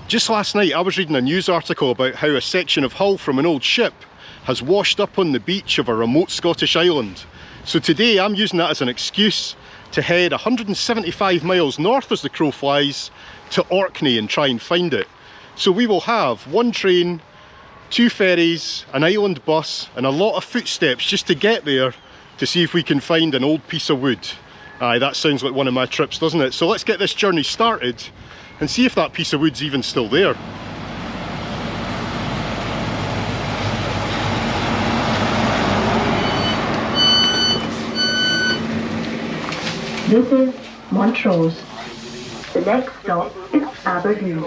Just last night I was reading a news article about how a section of hull from an old ship has washed up on the beach of a remote Scottish island. So today I'm using that as an excuse to head 175 miles north as the crow flies to Orkney and try and find it. So we will have one train, 2 ferries, an island bus and a lot of footsteps just to get there to see if we can find an old piece of wood. Aye, that sounds like one of my trips, doesn't it? So let's get this journey started and see if that piece of wood's even still there. This is Montrose. The next stop is Aberdeen.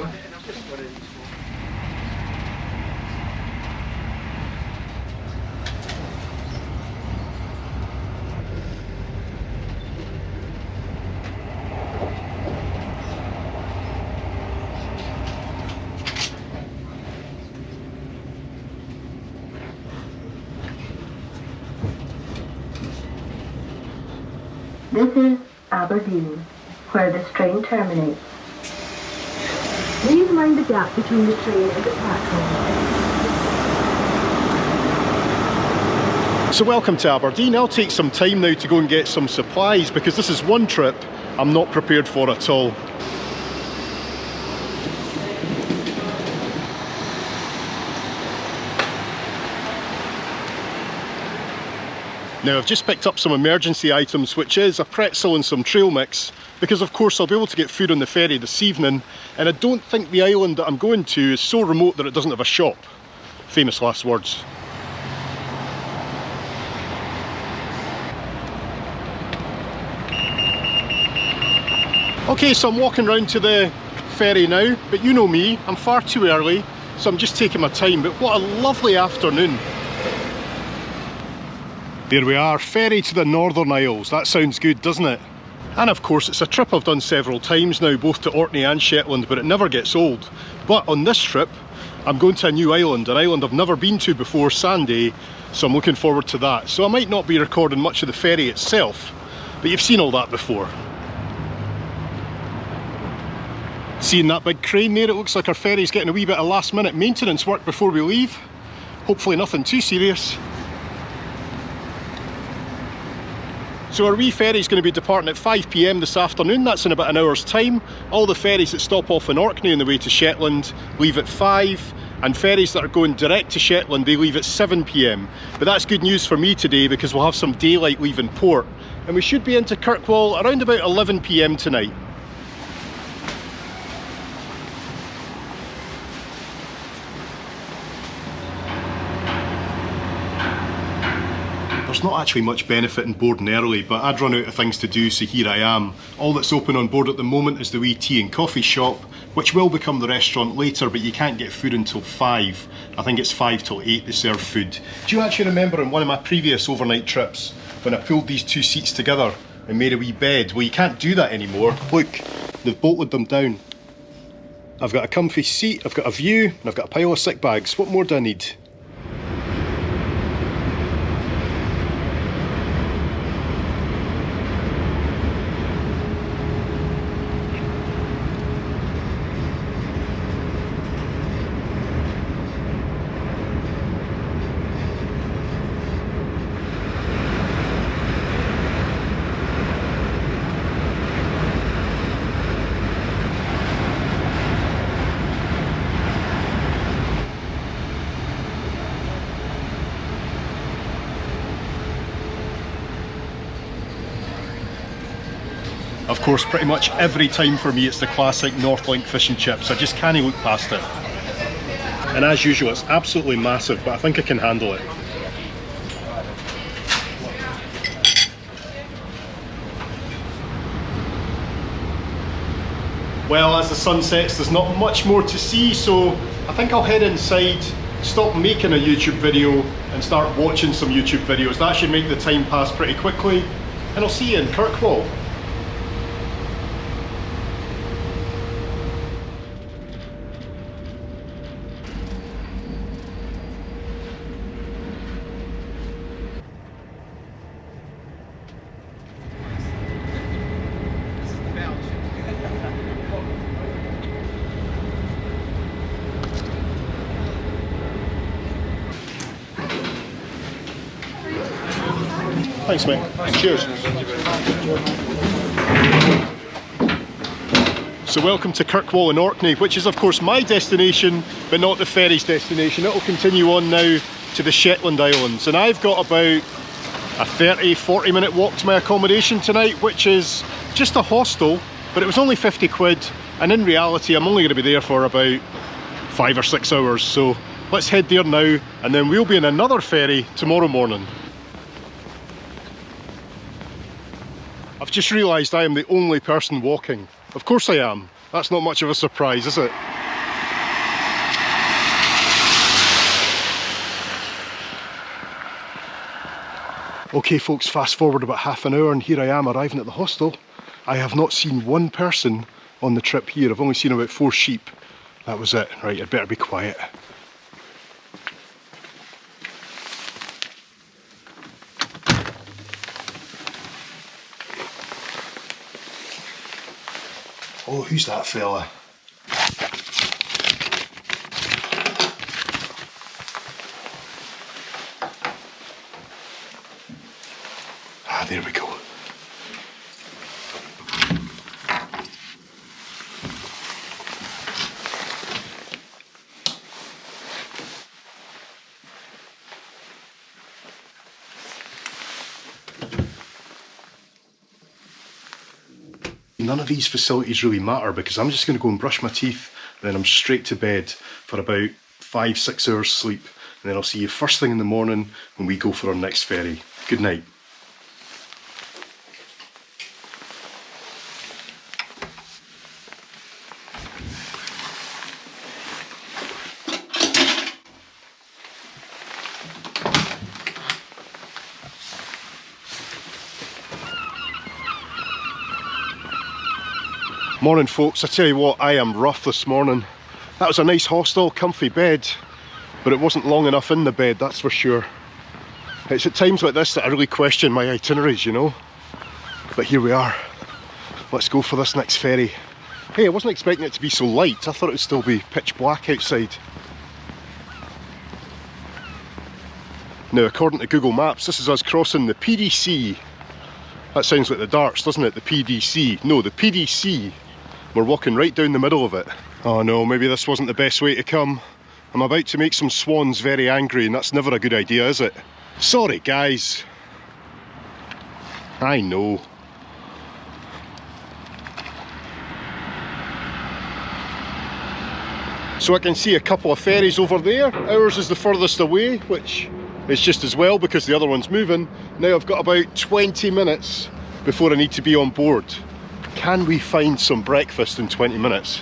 This is Aberdeen, where this train terminates. Please mind the gap between the train and the platform. So welcome to Aberdeen. I'll take some time now to go and get some supplies because this is one trip I'm not prepared for at all. Now I've just picked up some emergency items, which is a pretzel and some trail mix, because of course I'll be able to get food on the ferry this evening, and I don't think the island that I'm going to is so remote that it doesn't have a shop. Famous last words. Okay, so I'm walking round to the ferry now, but you know me, I'm far too early, so I'm just taking my time, but what a lovely afternoon. There we are, ferry to the Northern Isles. That sounds good, doesn't it? And of course it's a trip I've done several times now, both to Orkney and Shetland, but it never gets old. But on this trip I'm going to a new island, an island I've never been to before, Sanday, so I'm looking forward to that. So I might not be recording much of the ferry itself, but you've seen all that before. Seeing that big crane there, it looks like our ferry's getting a wee bit of last minute maintenance work before we leave. Hopefully nothing too serious. So our wee ferry's going to be departing at 5 PM this afternoon. That's in about an hour's time. All the ferries that stop off in Orkney on the way to Shetland leave at 5, and ferries that are going direct to Shetland, they leave at 7 PM. But that's good news for me today because we'll have some daylight leaving port, and we should be into Kirkwall around about 11 PM tonight. There's not actually much benefit in boarding early, but I'd run out of things to do, so here I am. All that's open on board at the moment is the wee tea and coffee shop, which will become the restaurant later, but you can't get food until 5. I think it's 5 till 8 they serve food. Do you actually remember on one of my previous overnight trips when I pulled these 2 seats together and made a wee bed? Well, you can't do that anymore. Look, they've bolted them down. I've got a comfy seat, I've got a view, and I've got a pile of sick bags. What more do I need? Of course, pretty much every time for me it's the classic Northlink fish and chips. I just can't look past it. And as usual, it's absolutely massive, but I think I can handle it. Well, as the sun sets, there's not much more to see, so I think I'll head inside, stop making a YouTube video, and start watching some YouTube videos. That should make the time pass pretty quickly, and I'll see you in Kirkwall. Thanks, mate. Cheers. So welcome to Kirkwall in Orkney, which is of course my destination, but not the ferry's destination. It'll continue on now to the Shetland Islands, and I've got about a 30-40 minute walk to my accommodation tonight, which is just a hostel, but it was only 50 quid, and in reality I'm only going to be there for about 5 or 6 hours. So let's head there now, and then we'll be in another ferry tomorrow morning. I've just realised I am the only person walking. Of course I am. That's not much of a surprise, is it? Okay folks, fast forward about half an hour and here I am arriving at the hostel. I have not seen one person on the trip here. I've only seen about 4 sheep. That was it. Right, I'd better be quiet. Oh, who's that fella? Ah, there we go. None of these facilities really matter because I'm just going to go and brush my teeth, then I'm straight to bed for about 5-6 hours sleep, and then I'll see you first thing in the morning when we go for our next ferry. Good night. Morning folks, I tell you what, I am rough this morning. That was a nice hostel, comfy bed, but it wasn't long enough in the bed, that's for sure. It's at times like this that I really question my itineraries, you know. But here we are. Let's go for this next ferry. Hey, I wasn't expecting it to be so light. I thought it would still be pitch black outside. Now, according to Google Maps, this is us crossing the PDC. That sounds like the darts, doesn't it? The PDC. No, the PDC. We're walking right down the middle of it. Oh no, maybe this wasn't the best way to come. I'm about to make some swans very angry, and that's never a good idea, is it? Sorry, guys. I know. So I can see a couple of ferries over there. Ours is the furthest away, which is just as well because the other one's moving. Now I've got about 20 minutes before I need to be on board. Can we find some breakfast in 20 minutes?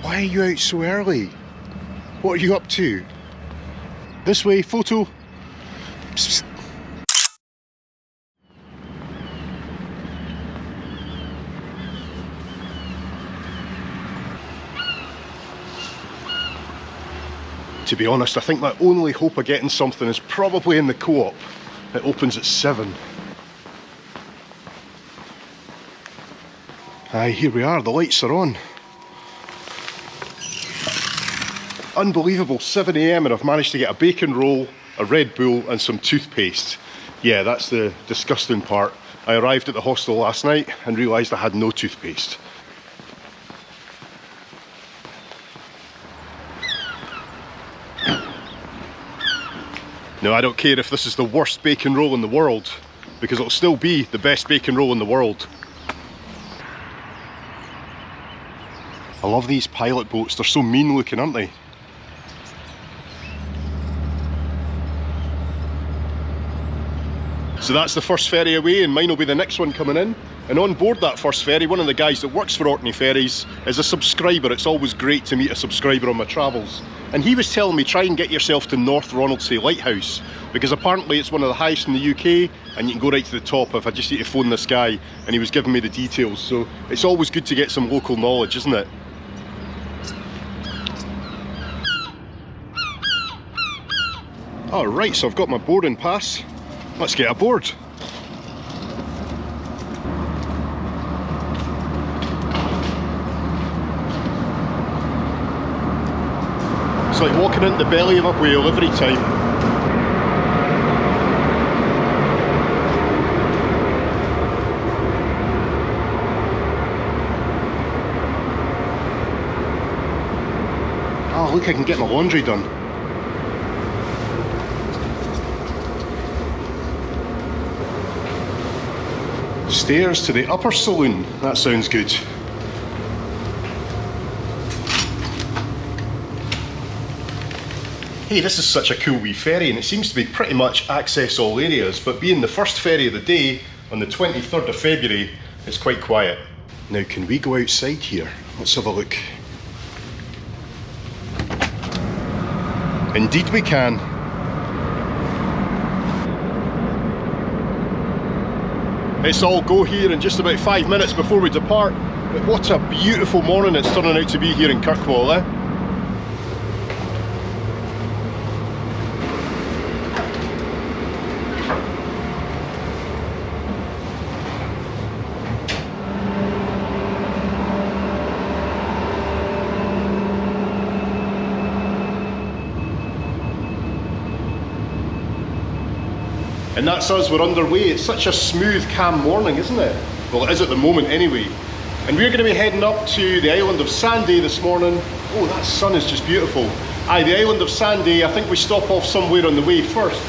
Why are you out so early? What are you up to? This way, photo. Psst, psst. To be honest, I think my only hope of getting something is probably in the co-op. It opens at 7. Aye, here we are, the lights are on. Unbelievable, 7 AM and I've managed to get a bacon roll, a Red Bull and some toothpaste. Yeah, that's the disgusting part. I arrived at the hostel last night and realised I had no toothpaste. Now, I don't care if this is the worst bacon roll in the world, because it'll still be the best bacon roll in the world. I love these pilot boats, they're so mean looking, aren't they? So that's the first ferry away, and mine will be the next one coming in. And on board that first ferry, one of the guys that works for Orkney Ferries is a subscriber. It's always great to meet a subscriber on my travels. And he was telling me, try and get yourself to North Ronaldsay Lighthouse, because apparently it's one of the highest in the UK, and you can go right to the top if I just need to phone this guy, and he was giving me the details. So it's always good to get some local knowledge, isn't it? Alright, so I've got my boarding pass. Let's get aboard. It's like walking into the belly of a whale every time. look, I can get my laundry done. Stairs to the upper saloon. That sounds good. Hey, this is such a cool wee ferry, and it seems to be pretty much access all areas, but being the first ferry of the day on the 23rd of February, it's quite quiet. Now, can we go outside here? Let's have a look. Indeed we can. It's all go here in just about 5 minutes before we depart. But what a beautiful morning it's turning out to be here in Kirkwall, eh? And that's us, we're underway. It's such a smooth, calm morning, isn't it? Well, it is at the moment anyway. And we're going to be heading up to the island of Sanday this morning. Oh, that sun is just beautiful. Aye, the island of Sanday, I think we stop off somewhere on the way first.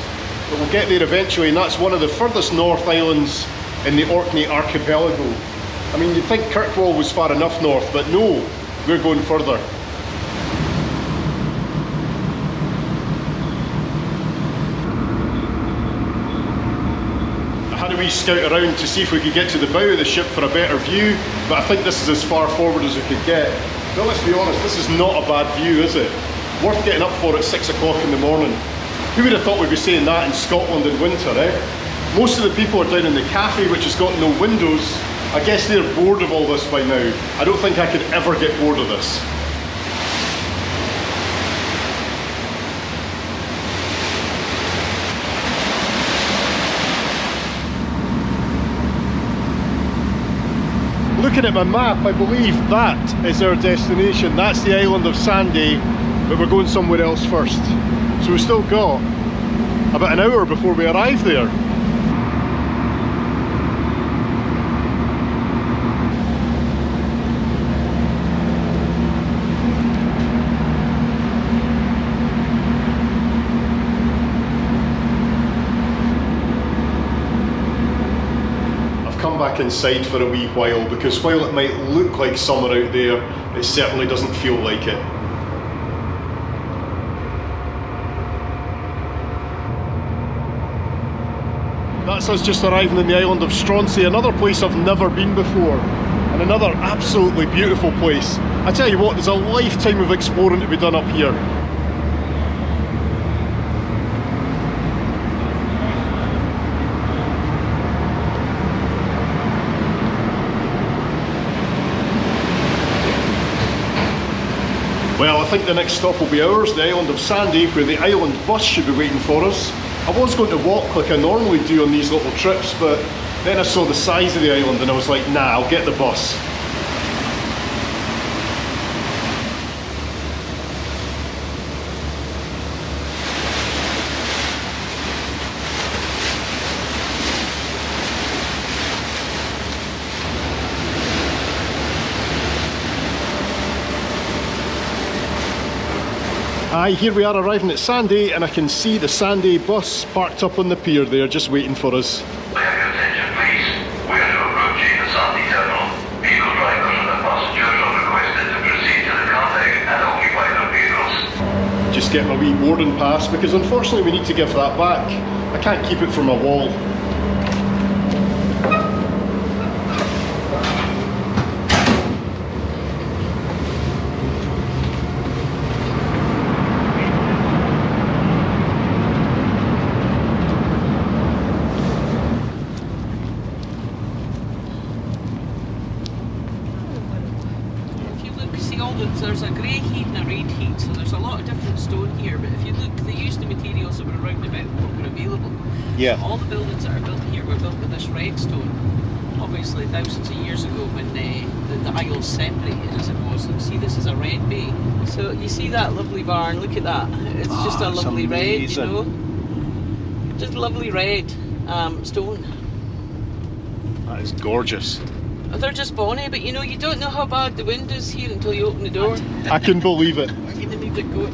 But we'll get there eventually, and that's one of the furthest north islands in the Orkney archipelago. I mean, you'd think Kirkwall was far enough north, but no, we're going further. We scout around to see if we could get to the bow of the ship for a better view, but I think this is as far forward as we could get. But let's be honest, this is not a bad view, is it? Worth getting up for at 6 o'clock in the morning. Who would have thought we'd be saying that in Scotland in winter, eh? Most of the people are down in the cafe, which has got no windows. I guess they're bored of all this by now. I don't think I could ever get bored of this. Looking at my map, I believe that is our destination. That's the island of Sanday, but we're going somewhere else first. So we've still got about an hour before we arrive there. Back inside for a wee while, because while it might look like summer out there, it certainly doesn't feel like it. That's us just arriving in the island of Stonehaven, another place I've never been before, and another absolutely beautiful place. I tell you what, there's a lifetime of exploring to be done up here. Well, I think the next stop will be ours, the island of Sanday, where the island bus should be waiting for us. I was going to walk like I normally do on these little trips, but then I saw the size of the island and I was like, nah, I'll get the bus. Aye, here we are arriving at Sanday, and I can see the Sanday bus parked up on the pier there, just waiting for us. May I have your attention, please? We are now approaching the Sanday terminal. Vehicle drivers and their passengers are requested to proceed to the Canva and occupy their vehicles. Just get my wee boarding pass, because unfortunately we need to give that back. I can't keep it for my wall. There's a grey heat and a red heat, so there's a lot of different stone here, but if you look, they used the materials that were around about what were available. Yeah. So all the buildings that are built here were built with this red stone, obviously thousands of years ago when the isles separated as it was. And see, this is a red bay. So you see that lovely barn, look at that. It's just a lovely red, you know. Just lovely red stone. That is gorgeous. Oh, they're just bonny, but you know, you don't know how bad the wind is here until you open the door. I can believe it. We're going to need a goat.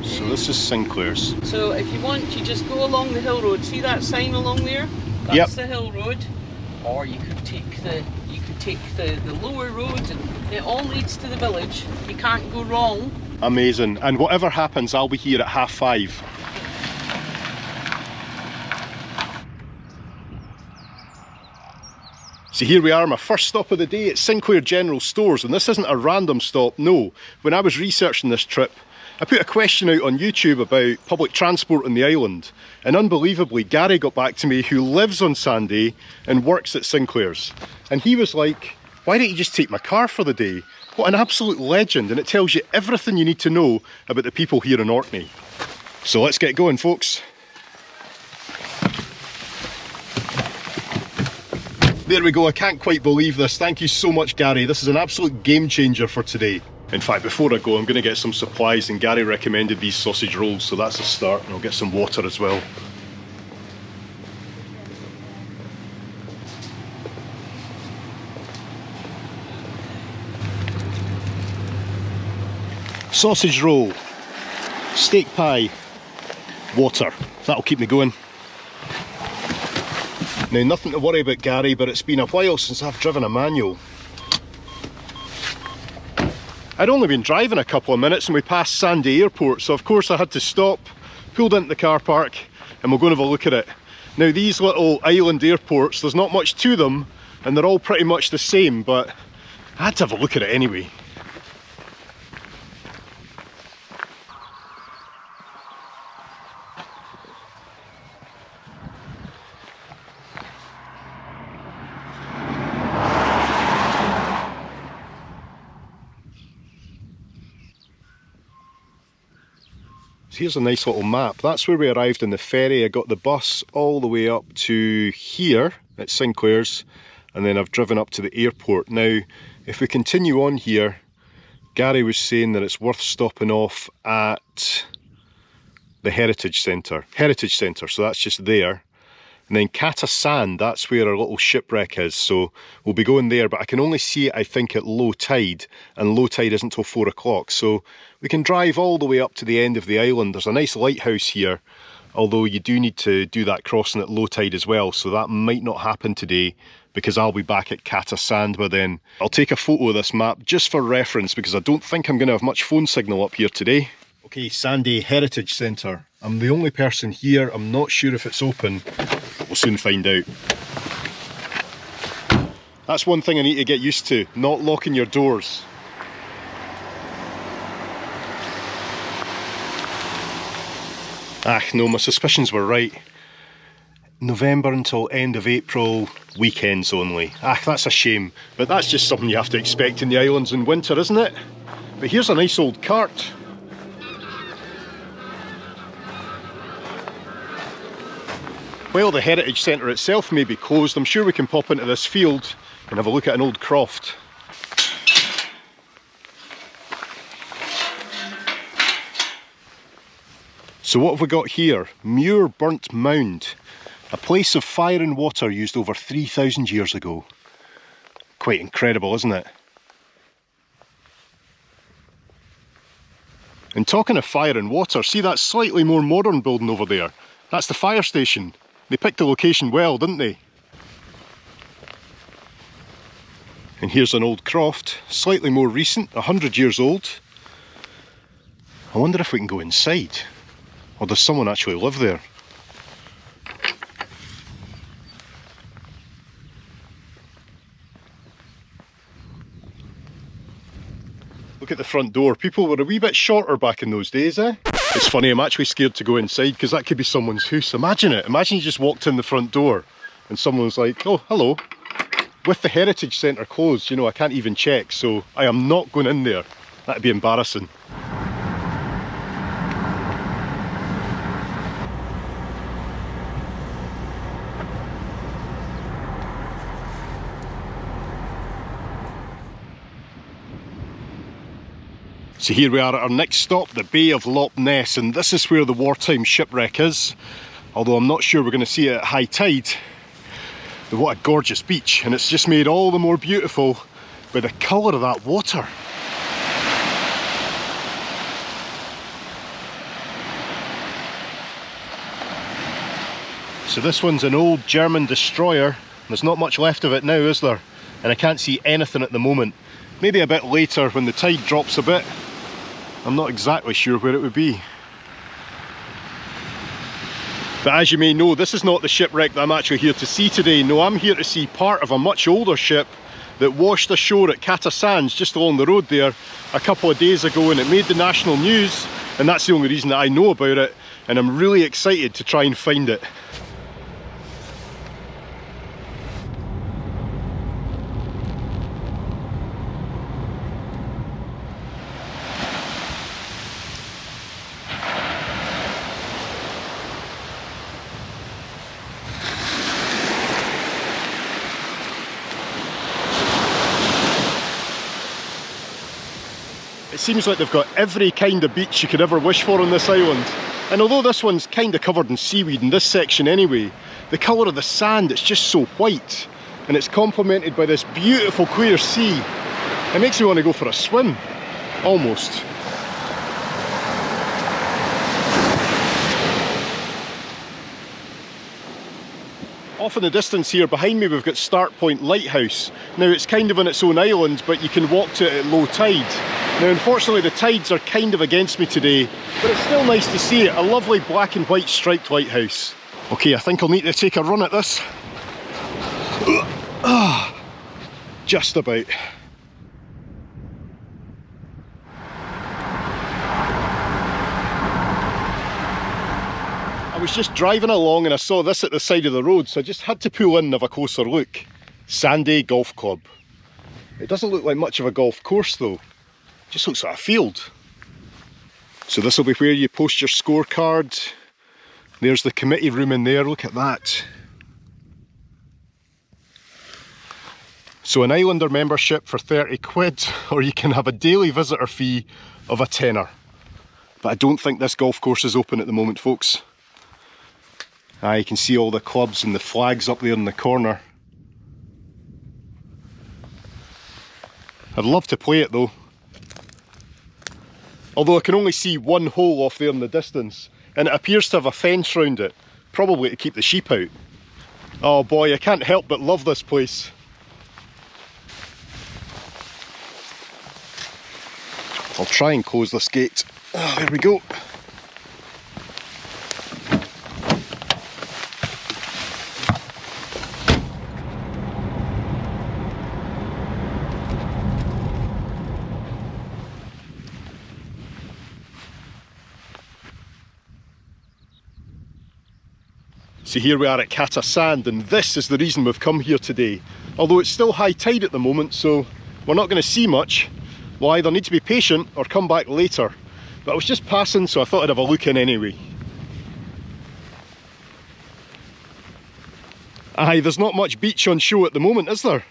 So this is Sinclair's. So if you want, you just go along the hill road. See that sign along there? That's the hill road. Or you could take the lower road, and it all leads to the village. You can't go wrong. Amazing. And whatever happens, I'll be here at 5:30. So here we are, my first stop of the day at Sinclair General Stores, and this isn't a random stop, no. When I was researching this trip, I put a question out on YouTube about public transport on the island, and unbelievably Gary got back to me, who lives on Sanday and works at Sinclair's. And he was like, why don't you just take my car for the day? What an absolute legend, and it tells you everything you need to know about the people here in Orkney. So let's get going, folks. There we go, I can't quite believe this. Thank you so much, Gary. This is an absolute game changer for today. In fact, before I go, I'm going to get some supplies, and Gary recommended these sausage rolls, so that's a start, and I'll get some water as well. Sausage roll, steak pie, water. That'll keep me going. Now, nothing to worry about, Gary, but it's been a while since I've driven a manual. I'd only been driving a couple of minutes and we passed Sanday Airport, so of course I had to stop, pulled into the car park, and we're going to have a look at it. Now, these little island airports, there's not much to them, and they're all pretty much the same, but I had to have a look at it anyway. Here's a nice little map. That's where we arrived in the ferry. I got the bus all the way up to here at Sinclair's, and then I've driven up to the airport. Now, if we continue on here, Gary was saying that it's worth stopping off at the Heritage Centre. So that's just there. And then Carnoustie, that's where our little shipwreck is, so we'll be going there, but I can only see it, I think, at low tide, and low tide isn't till 4 o'clock, so we can drive all the way up to the end of the island. There's a nice lighthouse here, although you do need to do that crossing at low tide as well, so that might not happen today, because I'll be back at Carnoustie by then. I'll take a photo of this map just for reference, because I don't think I'm going to have much phone signal up here today. Okay, Sanday Heritage Centre. I'm the only person here. I'm not sure if it's open, but we'll soon find out. That's one thing I need to get used to, not locking your doors. Ah, no, my suspicions were right. November until end of April, weekends only. Ah, that's a shame, but that's just something you have to expect in the islands in winter, isn't it? But here's a nice old cart. While the Heritage Centre itself may be closed, I'm sure we can pop into this field and have a look at an old croft. So what have we got here? Muir Burnt Mound. A place of fire and water used over 3,000 years ago. Quite incredible, isn't it? And talking of fire and water, see that slightly more modern building over there? That's the fire station. They picked the location well, didn't they? And here's an old croft, slightly more recent, 100 years old. I wonder if we can go inside, or does someone actually live there? Look at the front door. People were a wee bit shorter back in those days, eh? It's funny, I'm actually scared to go inside because that could be someone's house. Imagine it. Imagine you just walked in the front door and someone's like, oh, hello. With the Heritage Centre closed, you know, I can't even check, so I am not going in there. That'd be embarrassing. So here we are at our next stop, the Bay of Loch Ness, and this is where the wartime shipwreck is. Although I'm not sure we're going to see it at high tide. But what a gorgeous beach, and it's just made all the more beautiful by the colour of that water. So this one's an old German destroyer. There's not much left of it now, is there? And I can't see anything at the moment. Maybe a bit later when the tide drops a bit. I'm not exactly sure where it would be. But as you may know, this is not the shipwreck that I'm actually here to see today. No, I'm here to see part of a much older ship that washed ashore at Carnoustie, just along the road there, a couple of days ago, and it made the national news, and that's the only reason that I know about it, and I'm really excited to try and find it. It seems like they've got every kind of beach you could ever wish for on this island. And although this one's kind of covered in seaweed in this section anyway, the colour of the sand, it's just so white. And it's complemented by this beautiful clear sea. It makes me want to go for a swim, almost. Off in the distance here behind me we've got Start Point Lighthouse. Now it's kind of on its own island, but you can walk to it at low tide. Now unfortunately the tides are kind of against me today, but it's still nice to see it, a lovely black and white striped lighthouse. Okay, I think I'll need to take a run at this. Just about. I was just driving along and I saw this at the side of the road, so I just had to pull in and have a closer look. Sanday Golf Club. It doesn't look like much of a golf course though. It just looks like a field. So this will be where you post your scorecard. There's the committee room in there, look at that. So an Islander membership for 30 quid, or you can have a daily visitor fee of a tenner. But I don't think this golf course is open at the moment, folks. You can see all the clubs and the flags up there in the corner. I'd love to play it though. Although I can only see one hole off there in the distance, and it appears to have a fence round it, probably to keep the sheep out. Oh boy, I can't help but love this place. I'll try and close this gate. Oh, there we go. So here we are at Carnoustie, and this is the reason we've come here today. Although it's still high tide at the moment, so we're not going to see much. We'll either need to be patient or come back later. But I was just passing, so I thought I'd have a look in anyway. Aye, there's not much beach on show at the moment, is there?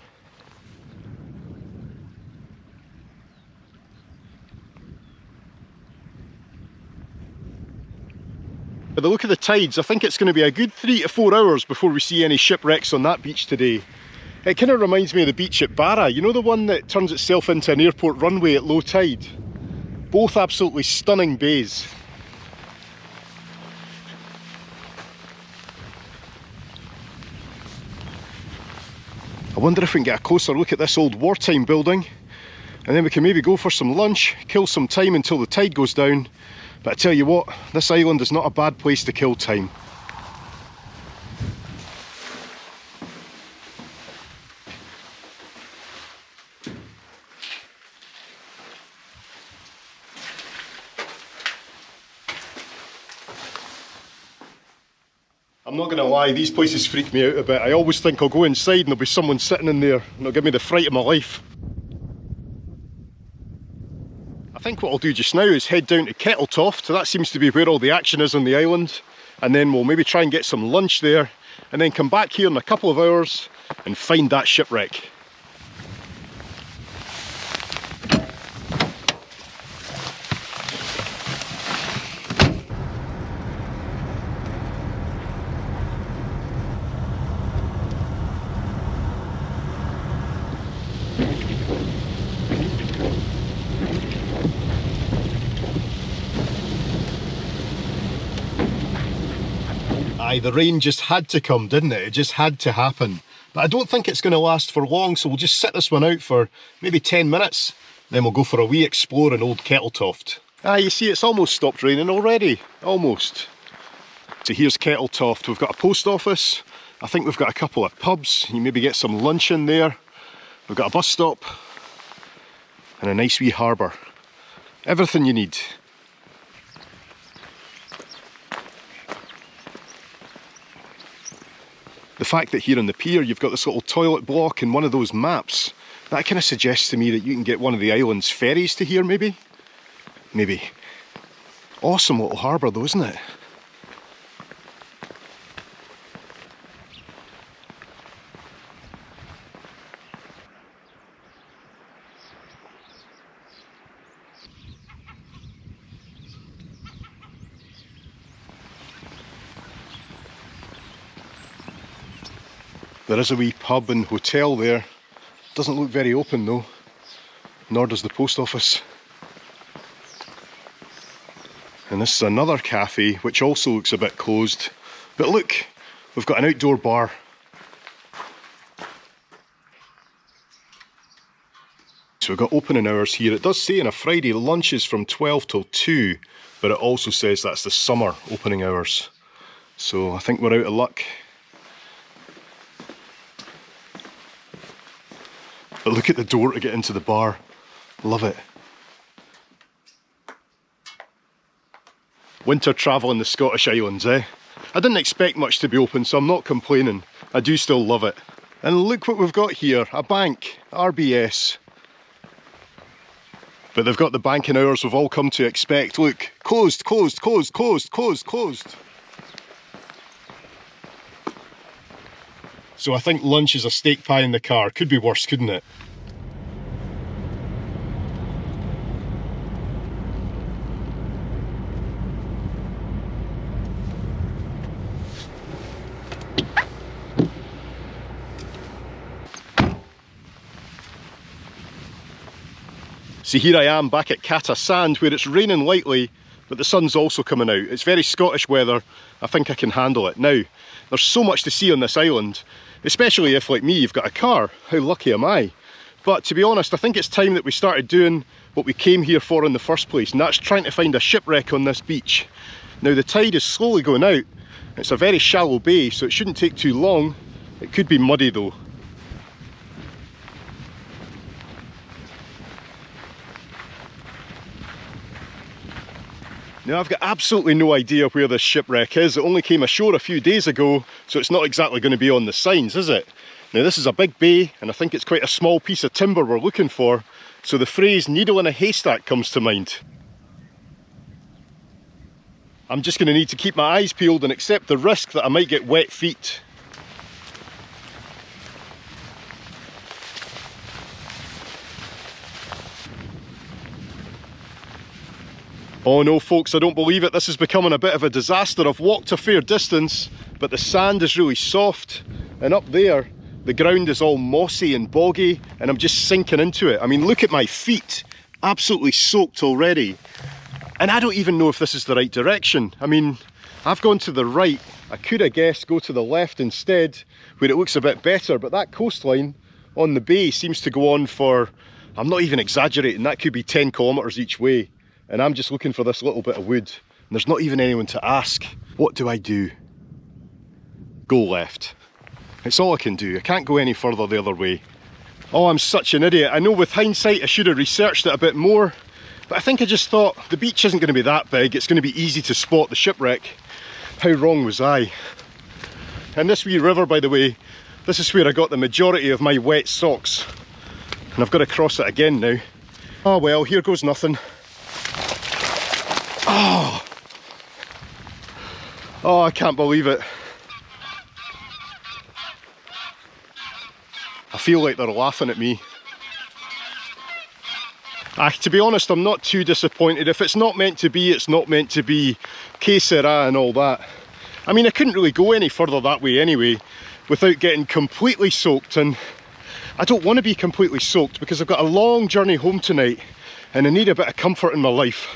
By the look of the tides, I think it's going to be a good 3 to 4 hours before we see any shipwrecks on that beach today. It kind of reminds me of the beach at Barra, you know, the one that turns itself into an airport runway at low tide? Both absolutely stunning bays. I wonder if we can get a closer look at this old wartime building, and then we can maybe go for some lunch, kill some time until the tide goes down. But I tell you what, this island is not a bad place to kill time. I'm not going to lie, these places freak me out a bit. I always think I'll go inside and there'll be someone sitting in there and it'll give me the fright of my life. I think what I'll do just now is head down to Kettletoft, so that seems to be where all the action is on the island, and then we'll maybe try and get some lunch there, and then come back here in a couple of hours and find that shipwreck. Aye, the rain just had to come, didn't it? It just had to happen. But I don't think it's going to last for long, so we'll just sit this one out for maybe 10 minutes. Then we'll go for a wee explore in Old Kettletoft. Ah, you see, it's almost stopped raining already. Almost. So here's Kettletoft. We've got a post office. I think we've got a couple of pubs. You maybe get some lunch in there. We've got a bus stop. And a nice wee harbour. Everything you need. The fact that here on the pier you've got this little toilet block and one of those maps, that kind of suggests to me that you can get one of the island's ferries to here, maybe? Maybe. Awesome little harbour though, isn't it? There is a wee pub and hotel there. Doesn't look very open though, nor does the post office. And this is another cafe which also looks a bit closed. But look, we've got an outdoor bar. So we've got opening hours here. It does say on a Friday lunch is from 12 till 2, but it also says that's the summer opening hours. So I think we're out of luck. But look at the door to get into the bar. Love it. Winter travel in the Scottish Islands, eh? I didn't expect much to be open, so I'm not complaining. I do still love it. And look what we've got here, a bank, RBS. But they've got the banking hours we've all come to expect. Look, closed, closed, closed, closed, closed, closed. So I think lunch is a steak pie in the car. Could be worse, couldn't it? See, here I am back at Cata Sand where it's raining lightly, but the sun's also coming out. It's very Scottish weather. I think I can handle it. Now, there's so much to see on this island, especially if, like me, you've got a car. How lucky am I? But to be honest, I think it's time that we started doing what we came here for in the first place, and that's trying to find a shipwreck on this beach. Now, the tide is slowly going out. It's a very shallow bay, so it shouldn't take too long. It could be muddy though. Now, I've got absolutely no idea where this shipwreck is. It only came ashore a few days ago, so it's not exactly going to be on the signs, is it? Now, this is a big bay, and I think it's quite a small piece of timber we're looking for, so the phrase needle in a haystack comes to mind. I'm just going to need to keep my eyes peeled and accept the risk that I might get wet feet. Oh no folks, I don't believe it. This is becoming a bit of a disaster. I've walked a fair distance, but the sand is really soft. And up there, the ground is all mossy and boggy, and I'm just sinking into it. I mean, look at my feet, absolutely soaked already. And I don't even know if this is the right direction. I mean, I've gone to the right. I could, I guess, go to the left instead, where it looks a bit better. But that coastline on the bay seems to go on for, I'm not even exaggerating, that could be 10 kilometres each way. And I'm just looking for this little bit of wood. And there's not even anyone to ask. What do I do? Go left. It's all I can do. I can't go any further the other way. Oh, I'm such an idiot. I know with hindsight I should have researched it a bit more. But I think I just thought the beach isn't going to be that big. It's going to be easy to spot the shipwreck. How wrong was I? And this wee river, by the way, this is where I got the majority of my wet socks. And I've got to cross it again now. Oh well, here goes nothing. Oh, I can't believe it. I feel like they're laughing at me. To be honest, I'm not too disappointed. If it's not meant to be, it's not meant to be. Que sera and all that. I mean, I couldn't really go any further that way anyway without getting completely soaked, and I don't want to be completely soaked because I've got a long journey home tonight and I need a bit of comfort in my life.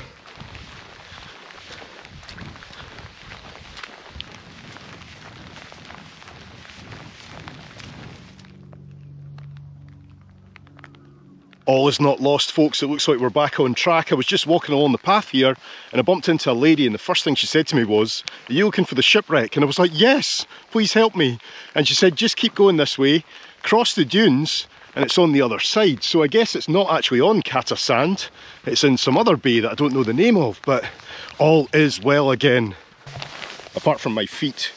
All is not lost, folks. It looks like we're back on track. I was just walking along the path here and I bumped into a lady, and the first thing she said to me was, "Are you looking for the shipwreck?" And I was like, "Yes, please help me." And she said, "Just keep going this way, cross the dunes, and it's on the other side." So I guess it's not actually on Cata Sand. It's in some other bay that I don't know the name of, but all is well again, apart from my feet.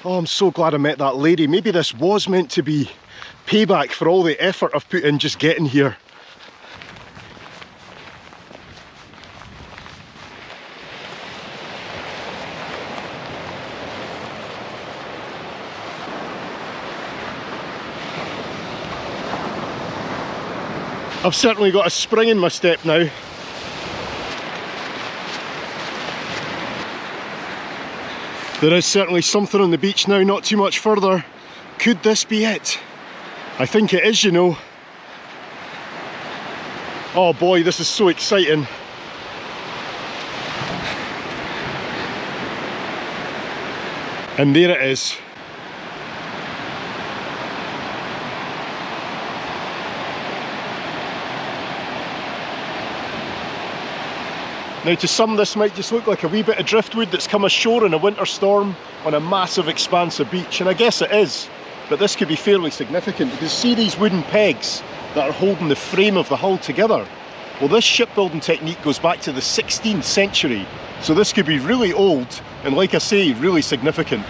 Oh, I'm so glad I met that lady. Maybe this was meant to be payback for all the effort I've put in just getting here. I've certainly got a spring in my step now. There is certainly something on the beach now, not too much further. Could this be it? I think it is, you know. Oh boy, this is so exciting. And there it is. Now to some this might just look like a wee bit of driftwood that's come ashore in a winter storm on a massive expanse of beach, and I guess it is, but this could be fairly significant because see these wooden pegs that are holding the frame of the hull together? Well, this shipbuilding technique goes back to the 16th century, so this could be really old and, like I say, really significant.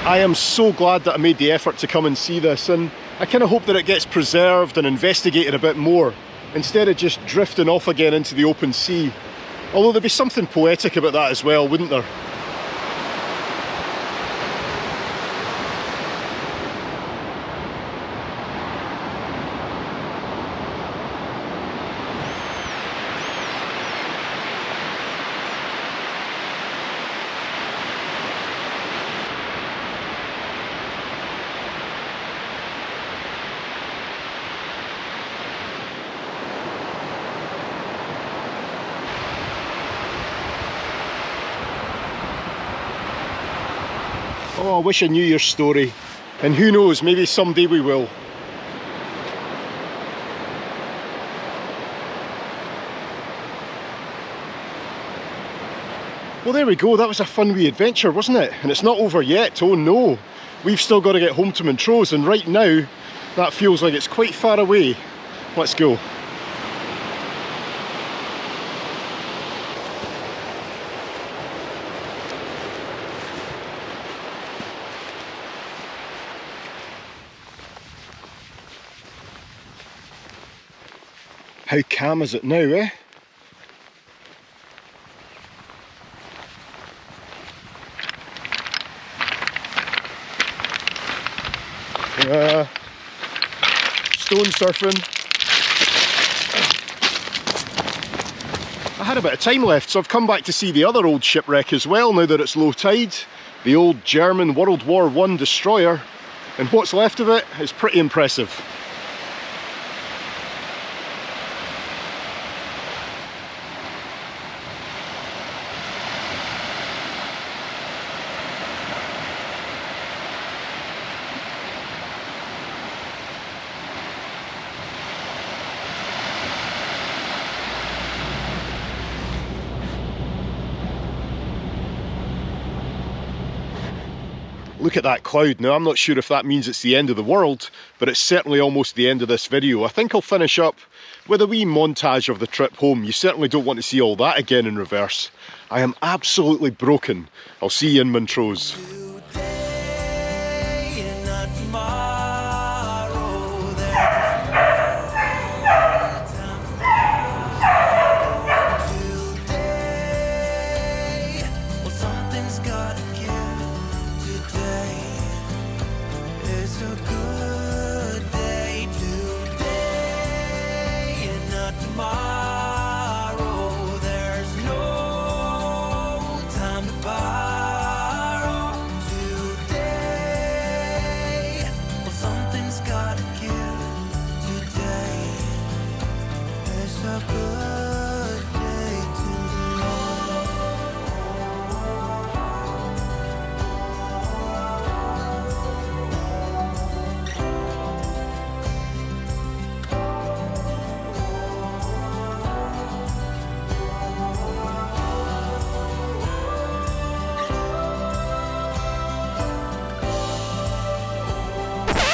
I am so glad that I made the effort to come and see this, and I kind of hope that it gets preserved and investigated a bit more, instead of just drifting off again into the open sea. Although there'd be something poetic about that as well, wouldn't there? Oh, I wish I knew your story. And who knows, maybe someday we will. Well, there we go. That was a fun wee adventure, wasn't it? And it's not over yet. Oh no. We've still got to get home to Montrose, and right now, that feels like it's quite far away. Let's go. How calm is it now, eh? Stone surfing. I had a bit of time left, so I've come back to see the other old shipwreck as well, now that it's low tide. The old German World War I destroyer. And what's left of it is pretty impressive. Look at that cloud. Now, I'm not sure if that means it's the end of the world, but it's certainly almost the end of this video. I think I'll finish up with a wee montage of the trip home. You certainly don't want to see all that again in reverse. I am absolutely broken. I'll see you in Montrose.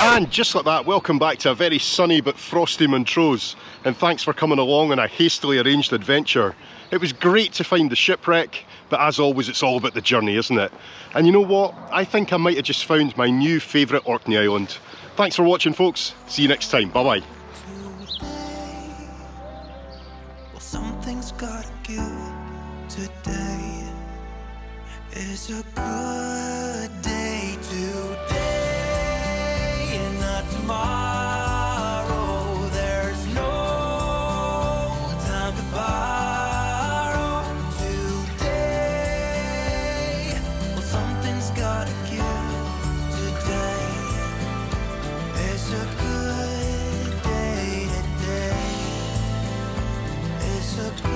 And just like that, welcome back to a very sunny but frosty Montrose, and thanks for coming along on a hastily arranged adventure. It was great to find the shipwreck, but as always it's all about the journey, isn't it? And you know what? I think I might have just found my new favourite Orkney Island. Thanks for watching, folks. See you next time. Bye bye. Well, something's gotta give. Today is a good day. Today and not tomorrow. There's no time to borrow. Today, well, something's gotta give. Today is a good day. Today is a good